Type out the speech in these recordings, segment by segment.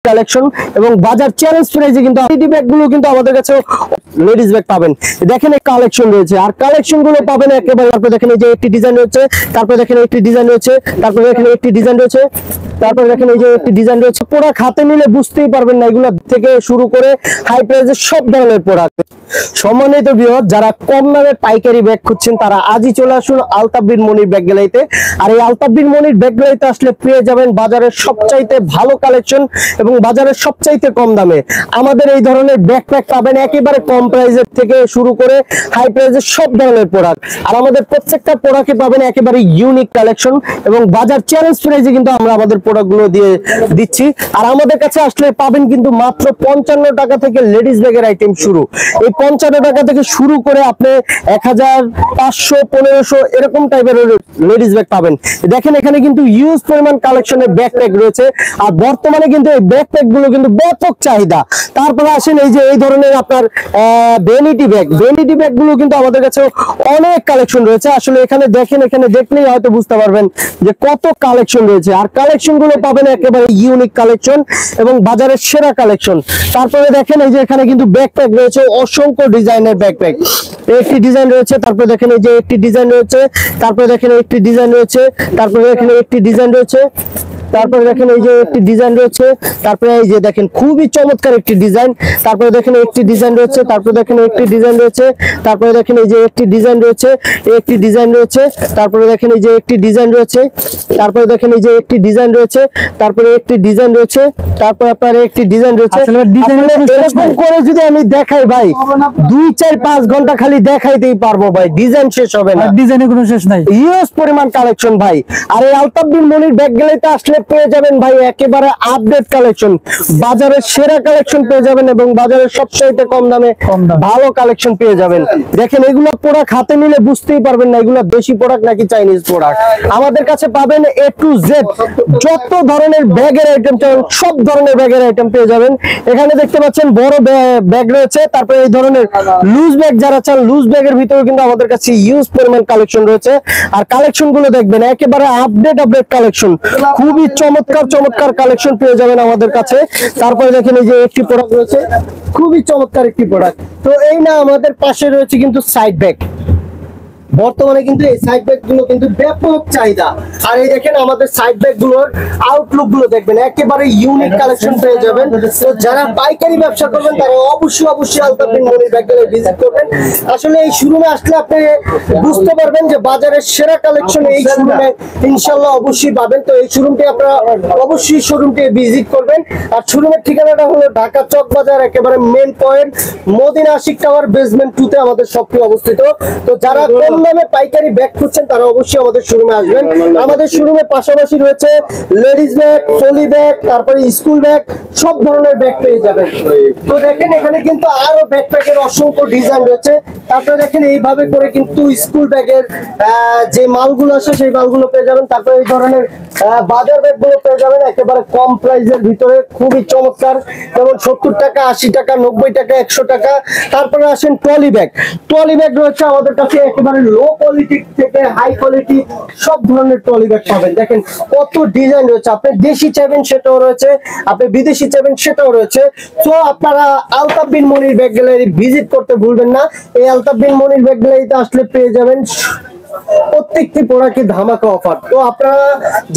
Collection এবং বাজার challenge প্রাইসে কিন্তু লেডি ব্যাগ গুলো কিন্তু আমাদের কাছে লেডিস ব্যাগ পাবেন। দেখেন এই কালেকশন রয়েছে, আর কালেকশন গুলো পাবেন একেবারে। তারপর দেখেন এই যে একটি ডিজাইন রয়েছে, তারপর দেখেন একটি ডিজাইন রয়েছে, তারপর দেখেন একটি ডিজাইন রয়েছে, তারপর দেখেন এই যে একটি ডিজাইন রয়েছে। প্রোডাক্ট হাতে নিলে বুঝতেই পারবেন না, এগুলো থেকে শুরু করে হাই প্রাইসের সব ধরনের প্রোডাক্ট। সম্মানিত ভিউয়ার, যারা কম দামে পাইকারি ব্যাগ খুঁজছেন তারা আজই চলে আসুন আলতাফ বিন মনির ব্যাগ গ্যালারিতে। আর এই আলতাফ বিন মনির ব্যাগ গ্যালারিতে আসলে পেয়ে যাবেন বাজারের সবচাইতে ভালো কালেকশন এবং বাজারের সবচাইতে কম দামে। আমাদের এই ধরনের ব্যাকপ্যাক পাবেন একেবারে কম প্রাইসের থেকে শুরু করে হাই প্রাইসের সব ধরনের প্রোডাক্ট। আর আমাদের প্রত্যেকটা প্রোডাক্টে পাবেন একেবারে ইউনিক কালেকশন এবং বাজার চ্যালেঞ্জ প্রাইসে কিন্তু আমরা আমাদের প্রোডাক্টগুলো দিয়ে দিচ্ছি। আর আমাদের কাছে আসলে পাবেন কিন্তু মাত্র 55 টাকা থেকে লেডিস ব্যাগের আইটেম শুরু। এই 55 টাকা থেকে শুরু করে আপনি 1000, 500, 1500 এরকম টাইপের লেডিস ব্যাগ পাবেন। দেখেন এখানে কিন্তু ইউজ পরিমাণ কালেকশনের ব্যাকপ্যাক রয়েছে। আর বর্তমানে কিন্তু এই ব্যাকপ্যাক গুলো কিন্তু ব্যাপক চাহিদা। তারপরে আসেন এই যে এই ধরনের আপনার ভ্যানিটি ব্যাগ গুলো কিন্তু আমাদের কাছে অনেক কালেকশন রয়েছে। আসলে এখানে দেখেন, এখানে দেখলেই হয়তো বুঝতে পারবেন যে কত কালেকশন রয়েছে। আর কালেকশন গুলো পাবেন একেবারে ইউনিক কালেকশন এবং বাজারের সেরা কালেকশন। তারপরে দেখেন এই যে এখানে কিন্তু ব্যাকপ্যাক রয়েছে, অসংখ্য ডিজাইনের ব্যাকপ্যাক। একটি ডিজাইন রয়েছে, তারপরে দেখেন এই যে একটি ডিজাইন রয়েছে, তারপরে দেখেন একটি ডিজাইন রয়েছে, তারপরে এখানে একটি ডিজাইন রয়েছে, তারপরে দেখেন এই যে একটি ডিজাইন রয়েছে, তারপরে এই যে দেখেন খুবই চমৎকার একটি ডিজাইন, তারপরে দেখেন একটি ডিজাইন রয়েছে, তারপরে দেখেন একটি ডিজাইন রয়েছে, তারপরে দেখেন এই যে একটি ডিজাইন রয়েছে, একটি ডিজাইন রয়েছে, তারপরে দেখেন এই যে একটি ডিজাইন রয়েছে, তারপরে দেখেন এই যে একটি ডিজাইন রয়েছে, তারপরে একটি ডিজাইন রয়েছে, তারপরে আপনার একটি ডিজাইন রয়েছে। এরকম করে যদি আমি দেখাই ভাই 2, 4, 5 ঘন্টা খালি দেখাইতেই পারবো ভাই, ডিজাইন শেষ হবে না, ডিজাইনের কোনো শেষ নাই, ইউজ পরিমাণ কালেকশন ভাই। আর এই আলতাফ বিন মনির ব্যাগ গ্যালারিতে আসলে পেয়ে যাবেন ভাই একেবারে আপডেট কালেকশন, বাজারের সেরা কালেকশন পেয়ে যাবেন এবং বাজারের সবচাইতে কম দামে ভালো কালেকশন পেয়ে যাবেন। দেখেন এগুলো প্রোডাক্ট হাতে নিলে বুঝতেই পারবেন না এগুলো দেশি প্রোডাক্ট নাকি চাইনিজ প্রোডাক্ট। আমাদের কাছে পাবেন A to Z যত ধরনের ব্যাগের আইটেম চান সব ধরনের ব্যাগের আইটেম পেয়ে যাবেন। এখানে দেখতে পাচ্ছেন বড় ব্যাগ রয়েছে, তারপরে এই ধরনের লুজ ব্যাগ যারা চান লুজ ব্যাগের ভিতরে কিন্তু আমাদের কাছে ইউজ পরিমাণ কালেকশন রয়েছে। আর কালেকশন গুলো দেখবেন একেবারে আপডেট কালেকশন, খুবই চমৎকার কালেকশন পেয়ে যাবেন আমাদের কাছে। তারপরে দেখেন এই যে একটি প্রোডাক্ট রয়েছে, খুবই চমৎকার একটি প্রোডাক্ট। তো এই না আমাদের পাশে রয়েছে কিন্তু সাইড ব্যাগ। বর্তমানে কিন্তু এই সাইড ব্যাগ গুলো কিন্তু ব্যাপক চাহিদা। আর এই দেখেন আমাদের সাইড ব্যাগ গুলোর আউটলুক গুলো দেখবেন একেবারে ইউনিক কালেকশন পেয়ে যাবেন। তো যারা পাইকারি ব্যবসা করবেন তারা অবশ্যই আলতাফ বিন মনির ব্যাগ গ্যালারি ভিজিট করবেন। আসলে এই শোরুমে আসলে আপনি বুঝতে পারবেন যে বাজারের সেরা কালেকশন এই শোরুমে ইনশাআল্লাহ অবশ্যই পাবেন। তো এই শোরুমটি আপনারা অবশ্যই শোরুমটি ভিজিট করবেন। আর শোরুমের ঠিকানাটা হলো ঢাকা চক বাজার একেবারে main point Madina Ashiq tower basement 2 তে আমাদের শপটি অবস্থিত। তো যারা কম দামে পাইকারি ব্যাগ খুঁজছেন তারা অবশ্যই আমাদের শোরুমে আসবেন। আমাদের শোরুমে পাশাপাশি রয়েছে লেডিস ব্যাগ, ট্রলি ব্যাগ, তারপরে স্কুল ব্যাগ, সব ধরনের ব্যাগ পেয়ে যাবেন। তো দেখেন এখানে কিন্তু আরো ব্যাকপ্যাকের অসংখ্য ডিজাইন রয়েছে। তারপরে দেখেন এইভাবে করে কিন্তু স্কুল ব্যাগের যে মালগুলো আছে সেই মালগুলো পেয়ে যাবেন। তারপরে এই ধরনের বাজার ব্যাগ গুলো পেয়ে যাবেন একেবারে কম প্রাইসের ভিতরে, খুবই চমৎকার, যেমন 70 টাকা, 80 টাকা, 90 টাকা, 100 টাকা। তারপরে আসেন ট্রলি ব্যাগ রয়েছে আমাদের কাছে একেবারে লো কোয়ালিটি থেকে হাই কোয়ালিটি সব ধরনের ট্রলি ব্যাগ পাবেন। দেখেন কত ডিজাইন রয়েছে, আপনি দেশি চাইবেন সেটাও রয়েছে, আপনি বিদেশি চাইবেন সেটাও রয়েছে। তো আপনারা আলতাফ বিন মনির ব্যাগ গ্যালারি ভিজিট করতে ভুলবেন না। এই আলতাফ বিন মনির ব্যাগ গ্যালারিতে আসলে পেয়ে যাবেন প্রত্যেকটি প্রোডাক্টে ধামাকা অফার। তো আপনারা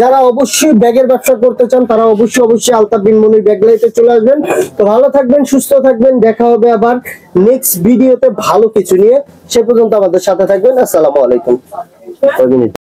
যারা অবশ্যই ব্যাগের ব্যবসা করতে চান তারা অবশ্যই আলতাফ বিন মনির ব্যাগ গ্যালারিতে চলে আসবেন। তো ভালো থাকবেন, সুস্থ থাকবেন, দেখা হবে আবার নেক্সট ভিডিওতে ভালো কিছু নিয়ে। সে পর্যন্ত আমাদের সাথে থাকবেন। আসসালামু আলাইকুম।